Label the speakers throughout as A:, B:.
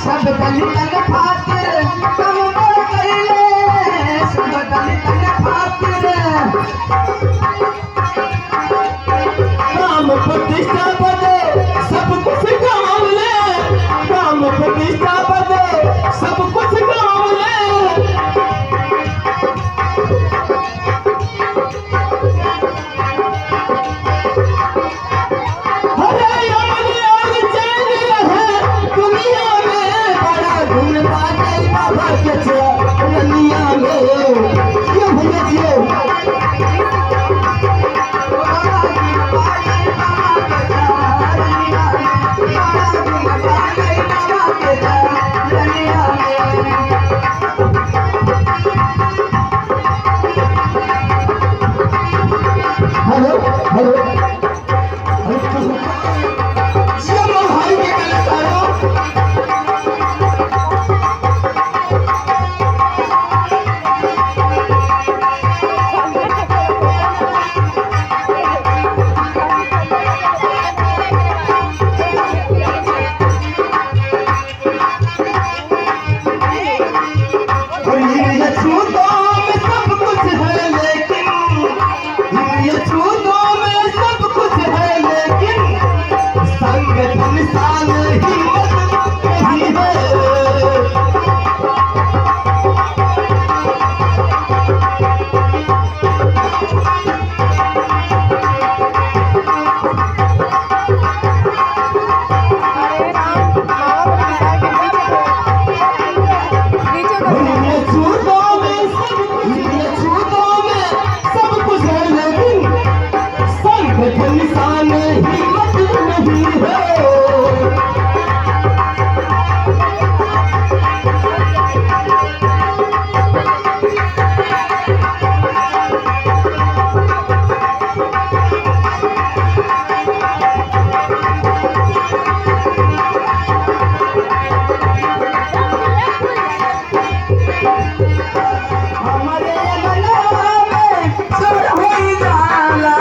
A: सब दलितन खातिर कम बड़ कइले, सब दलितन खातिर
B: काम प्रतिष्ठा बदे सब कुछ गंवावले, काम प्रतिष्ठा बदे सब कुछ गंवावले। अरे अमन और चैन रहे दुनिया में, बड़ा गुण बाटे बाबा के दुनिया में। क्यों भैया जी हेलो हेलो चलो भाई के कलाकारों, ये छूतों में सब कुछ है लेकिन, ये छूतों में सब कुछ है लेकिन, संगठन साल हिम्मत नहीं है। ये छूतों में सब कुछ है लेकिन, संगठन साल हिम्मत नहीं है। हमारे गला में सुर होई जाला,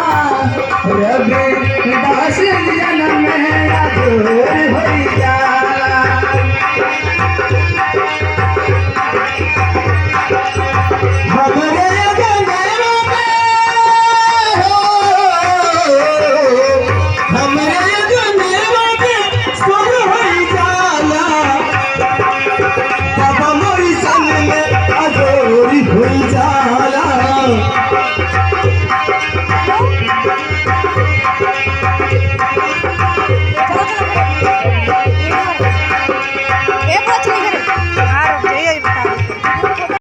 B: रविदास जन्म में अधूर होई जाला। हमारे गला में हो, हमारे गला में सुर होई जाला, बाबा मोरी सन में अधूर होई जाला।